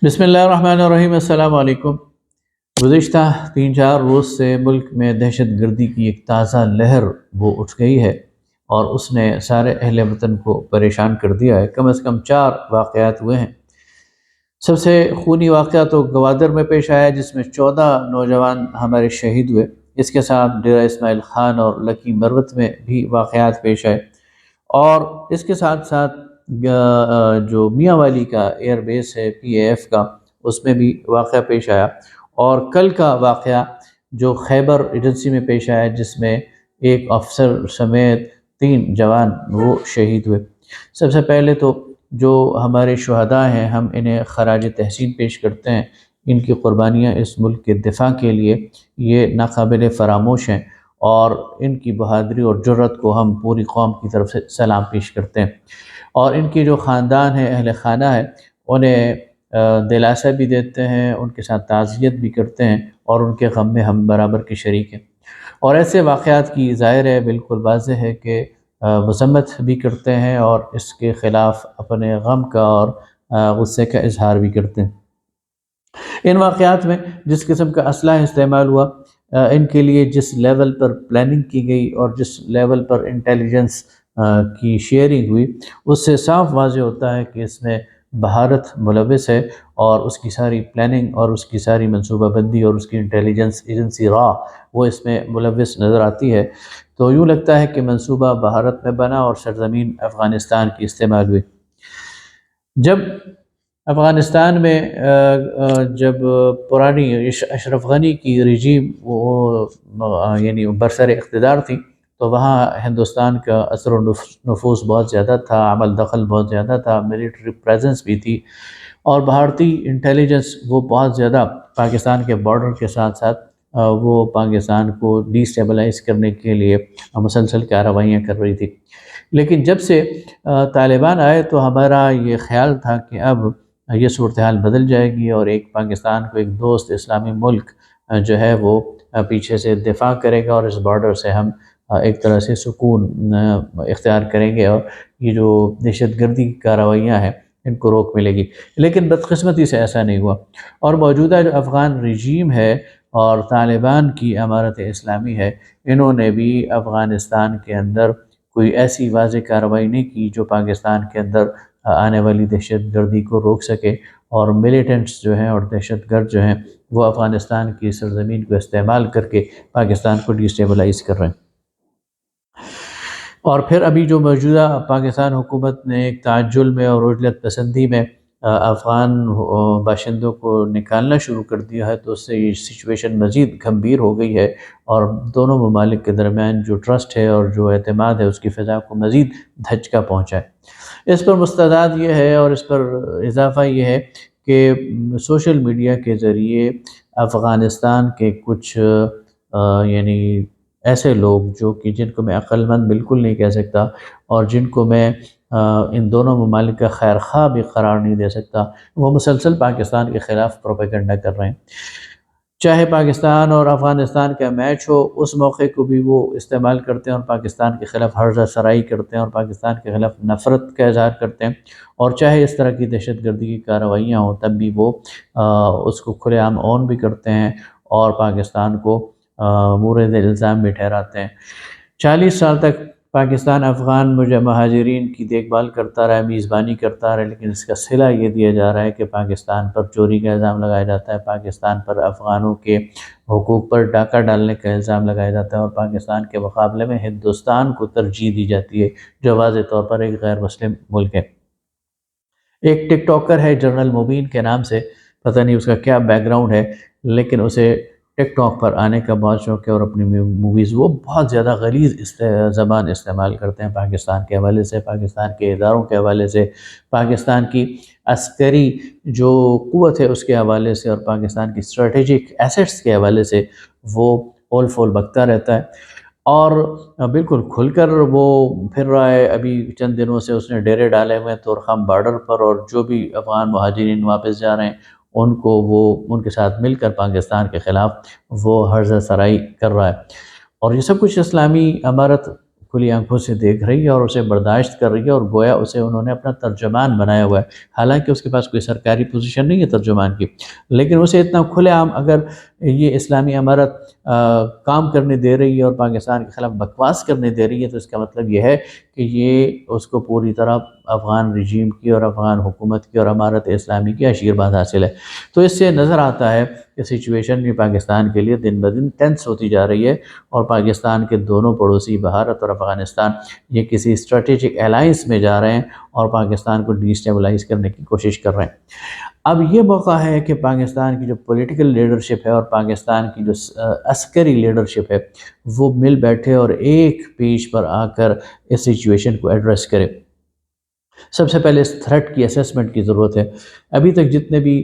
بسم اللہ الرحمن الرحیم۔ السلام علیکم۔ گزشتہ 3-4 روز سے ملک میں دہشت گردی کی ایک تازہ لہر وہ اٹھ گئی ہے اور اس نے سارے اہل وطن کو پریشان کر دیا ہے۔ کم از کم 4 واقعات ہوئے ہیں۔ سب سے خونی واقعہ تو گوادر میں پیش آیا جس میں 14 نوجوان ہمارے شہید ہوئے۔ اس کے ساتھ ڈیرہ اسماعیل خان اور لکی مروت میں بھی واقعات پیش آئے، اور اس کے ساتھ ساتھ جو میاں والی کا ایئر بیس ہے PAF کا، اس میں بھی واقعہ پیش آیا، اور کل کا واقعہ جو خیبر ایجنسی میں پیش آیا جس میں ایک افسر سمیت 3 جوان وہ شہید ہوئے۔ سب سے پہلے تو جو ہمارے شہداء ہیں ہم انہیں خراج تحسین پیش کرتے ہیں۔ ان کی قربانیاں اس ملک کے دفاع کے لیے یہ ناقابل فراموش ہیں، اور ان کی بہادری اور جرأت کو ہم پوری قوم کی طرف سے سلام پیش کرتے ہیں، اور ان کی جو خاندان ہے، اہل خانہ ہے، انہیں دلاسا بھی دیتے ہیں، ان کے ساتھ تعزیت بھی کرتے ہیں، اور ان کے غم میں ہم برابر کے شریک ہیں۔ اور ایسے واقعات کی ظاہر ہے، بالکل واضح ہے کہ مذمت بھی کرتے ہیں اور اس کے خلاف اپنے غم کا اور غصے کا اظہار بھی کرتے ہیں۔ ان واقعات میں جس قسم کا اسلحہ استعمال ہوا، ان کے لیے جس لیول پر پلاننگ کی گئی اور جس لیول پر انٹیلیجنس کی شیئرنگ ہوئی، اس سے صاف واضح ہوتا ہے کہ اس میں بھارت ملوث ہے، اور اس کی ساری پلاننگ اور اس کی ساری منصوبہ بندی اور اس کی انٹیلیجنس ایجنسی وہ اس میں ملوث نظر آتی ہے۔ تو یوں لگتا ہے کہ منصوبہ بھارت میں بنا اور سرزمین افغانستان کی استعمال ہوئی۔ جب افغانستان میں جب پرانی اشرف غنی کی رجیم یعنی برسر اقتدار تھی، تو وہاں ہندوستان کا اثر و نفوذ بہت زیادہ تھا، عمل دخل بہت زیادہ تھا، ملٹری پریزنس بھی تھی، اور بھارتی انٹیلیجنس وہ بہت زیادہ پاکستان کے بارڈر کے ساتھ ساتھ وہ پاکستان کو ڈی اسٹیبلائز کرنے کے لیے مسلسل کارروائیاں کر رہی تھی۔ لیکن جب سے طالبان آئے تو ہمارا یہ خیال تھا کہ اب یہ صورتحال بدل جائے گی، اور ایک پاکستان کو ایک دوست اسلامی ملک جو ہے وہ پیچھے سے دفاع کرے گا، اور اس بارڈر سے ہم ایک طرح سے سکون اختیار کریں گے، اور یہ جو دہشت گردی کی کارروائیاں ہیں ان کو روک ملے گی۔ لیکن بدقسمتی سے ایسا نہیں ہوا، اور موجودہ جو افغان رجیم ہے اور طالبان کی امارت اسلامی ہے، انہوں نے بھی افغانستان کے اندر کوئی ایسی واضح کارروائی نہیں کی جو پاکستان کے اندر آنے والی دہشت گردی کو روک سکے، اور ملیٹنٹس جو ہیں اور دہشت گرد جو ہیں وہ افغانستان کی سرزمین کو استعمال کر کے پاکستان کو ڈی اسٹیبلائز کر رہے ہیں۔ اور پھر ابھی جو موجودہ پاکستان حکومت نے ایک تعجل میں اور عجلت پسندی میں افغان باشندوں کو نکالنا شروع کر دیا ہے، تو اس سے یہ سچویشن مزید گھمبیر ہو گئی ہے، اور دونوں ممالک کے درمیان جو ٹرسٹ ہے اور جو اعتماد ہے اس کی فضا کو مزید دھچکا پہنچا ہے۔ اس پر مستضاد یہ ہے اور اس پر اضافہ یہ ہے کہ سوشل میڈیا کے ذریعے افغانستان کے کچھ یعنی ایسے لوگ جو کہ جن کو میں عقل مند بالکل نہیں کہہ سکتا، اور جن کو میں ان دونوں ممالک کا خیر خواہ بھی قرار نہیں دے سکتا، وہ مسلسل پاکستان کے خلاف پروپیگنڈا کر رہے ہیں۔ چاہے پاکستان اور افغانستان کا میچ ہو، اس موقع کو بھی وہ استعمال کرتے ہیں اور پاکستان کے خلاف ہرزہ سرائی کرتے ہیں اور پاکستان کے خلاف نفرت کا اظہار کرتے ہیں، اور چاہے اس طرح کی دہشت گردی کی کارروائیاں ہوں تب بھی وہ اس کو کھلے عام اون بھی کرتے ہیں اور پاکستان کو مورد الزام بھی ٹھہراتے ہیں۔ 40 سال تک پاکستان افغان مہاجرین کی دیکھ بھال کرتا رہا ہے، میزبانی کرتا رہا ہے، لیکن اس کا صلہ یہ دیا جا رہا ہے کہ پاکستان پر چوری کا الزام لگایا جاتا ہے، پاکستان پر افغانوں کے حقوق پر ڈاکہ ڈالنے کا الزام لگایا جاتا ہے، اور پاکستان کے مقابلے میں ہندوستان کو ترجیح دی جاتی ہے جو واضح طور پر ایک غیر مسلم ملک ہے۔ ایک ٹک ٹاکر ہے جنرل مبین کے نام سے، پتہ نہیں اس کا کیا بیک گراؤنڈ ہے، لیکن اسے ٹک ٹاک پر آنے کا بہت شوق ہے، اور اپنی موویز وہ بہت زیادہ غلیظ زبان استعمال کرتے ہیں پاکستان کے حوالے سے، پاکستان کے اداروں کے حوالے سے، پاکستان کی عسکری جو قوت ہے اس کے حوالے سے، اور پاکستان کی اسٹریٹجک ایسٹس کے حوالے سے وہ اول فول بکتا رہتا ہے، اور بالکل کھل کر وہ پھر رہا ہے۔ ابھی چند دنوں سے اس نے ڈیرے ڈالے ہوئے ہیں طورخم بارڈر پر، اور جو بھی افغان مہاجرین واپس جا رہے ہیں ان کو وہ ان کے ساتھ مل کر پاکستان کے خلاف وہ ہرزہ سرائی کر رہا ہے، اور یہ سب کچھ اسلامی امارت کھلی آنکھوں سے دیکھ رہی ہے اور اسے برداشت کر رہی ہے، اور گویا اسے انہوں نے اپنا ترجمان بنایا ہوا ہے، حالانکہ اس کے پاس کوئی سرکاری پوزیشن نہیں ہے ترجمان کی، لیکن اسے اتنا کھلے عام اگر یہ اسلامی امارت کام کرنے دے رہی ہے اور پاکستان کے خلاف بکواس کرنے دے رہی ہے، تو اس کا مطلب یہ ہے کہ یہ اس کو پوری طرح افغان رجیم کی اور افغان حکومت کی اور امارت اسلامی کی آشیرواد حاصل ہے۔ تو اس سے نظر آتا ہے کہ سچویشن بھی پاکستان کے لیے دن بدن ٹینس ہوتی جا رہی ہے، اور پاکستان کے دونوں پڑوسی بھارت اور افغانستان یہ کسی اسٹریٹجک الائنس میں جا رہے ہیں اور پاکستان کو ڈی اسٹیبلائز کرنے کی کوشش کر رہے ہیں۔ اب یہ موقع ہے کہ پاکستان کی جو پولیٹیکل لیڈرشپ ہے اور پاکستان کی جو عسکری لیڈرشپ ہے وہ مل بیٹھے اور ایک پیج پر آ کر اس سچویشن کو ایڈریس کرے۔ سب سے پہلے اس تھریٹ کی اسیسمنٹ کی ضرورت ہے۔ ابھی تک جتنے بھی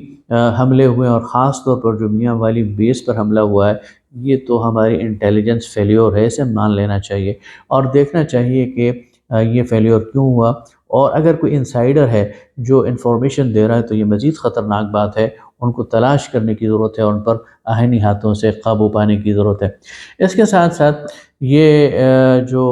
حملے ہوئے اور خاص طور پر جو میاں والی بیس پر حملہ ہوا ہے، یہ تو ہماری انٹیلیجنس فیلیور ہے، اسے مان لینا چاہیے اور دیکھنا چاہیے کہ یہ فیلیور کیوں ہوا، اور اگر کوئی انسائیڈر ہے جو انفارمیشن دے رہا ہے تو یہ مزید خطرناک بات ہے، ان کو تلاش کرنے کی ضرورت ہے، اور ان پر آہنی ہاتھوں سے قابو پانے کی ضرورت ہے۔ اس کے ساتھ ساتھ یہ جو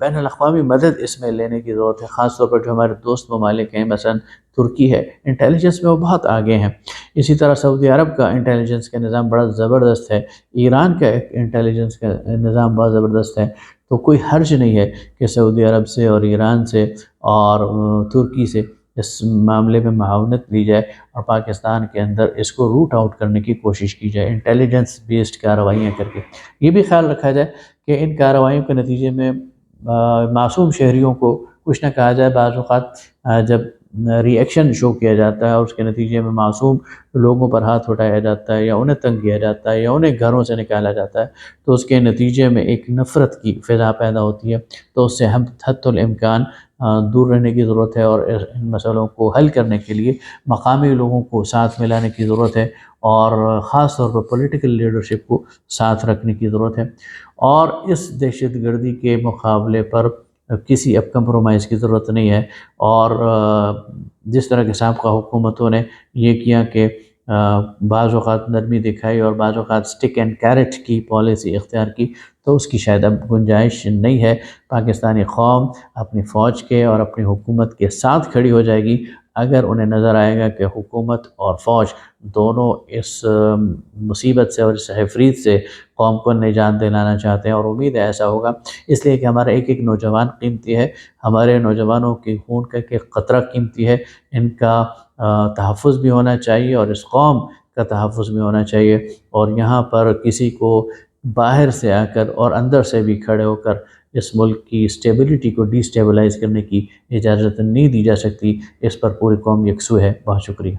بین الاقوامی مدد اس میں لینے کی ضرورت ہے، خاص طور پر جو ہمارے دوست ممالک ہیں، مثلا ترکی ہے، انٹیلیجنس میں وہ بہت آگے ہیں۔ اسی طرح سعودی عرب کا انٹیلیجنس کا نظام بڑا زبردست ہے، ایران کا انٹیلیجنس کا نظام بہت زبردست ہے، تو کوئی حرج نہیں ہے کہ سعودی عرب سے اور ایران سے اور ترکی سے اس معاملے میں معاونت لی جائے اور پاکستان کے اندر اس کو روٹ آؤٹ کرنے کی کوشش کی جائے، انٹیلیجنس بیسڈ کارروائیاں کر کے۔ یہ بھی خیال رکھا جائے کہ ان کارروائیوں کے نتیجے میں معصوم شہریوں کو کچھ نہ کہا جائے۔ بعض اوقات جب ری ایکشن شو کیا جاتا ہے اور اس کے نتیجے میں معصوم لوگوں پر ہاتھ اٹھایا جاتا ہے یا انہیں تنگ کیا جاتا ہے یا انہیں گھروں سے نکالا جاتا ہے، تو اس کے نتیجے میں ایک نفرت کی فضا پیدا ہوتی ہے، تو اس سے ہم حتی الامکان دور رہنے کی ضرورت ہے، اور ان مسئلوں کو حل کرنے کے لیے مقامی لوگوں کو ساتھ ملانے کی ضرورت ہے، اور خاص طور پر پولیٹیکل لیڈرشپ کو ساتھ رکھنے کی ضرورت ہے، اور اس دہشت گردی کے مقابلے پر کسی اب کمپرومائز کی ضرورت نہیں ہے۔ اور جس طرح کے سابقہ حکومتوں نے یہ کیا کہ بعض اوقات نرمی دکھائی اور بعض اوقات سٹک اینڈ کیرٹ کی پالیسی اختیار کی، تو اس کی شاید اب گنجائش نہیں ہے۔ پاکستانی قوم اپنی فوج کے اور اپنی حکومت کے ساتھ کھڑی ہو جائے گی اگر انہیں نظر آئے گا کہ حکومت اور فوج دونوں اس مصیبت سے اور اس حفریت سے قوم کو نجات دلانا چاہتے ہیں، اور امید ہے ایسا ہوگا، اس لیے کہ ہمارا ایک ایک نوجوان قیمتی ہے، ہمارے نوجوانوں کی خون کا ایک قطرہ قیمتی ہے، ان کا تحفظ بھی ہونا چاہیے اور اس قوم کا تحفظ بھی ہونا چاہیے، اور یہاں پر کسی کو باہر سے آ کر اور اندر سے بھی کھڑے ہو کر اس ملک کی اسٹیبلٹی کو ڈی اسٹیبلائز کرنے کی اجازت نہیں دی جا سکتی۔ اس پر پوری قوم یکسو ہے۔ بہت شکریہ۔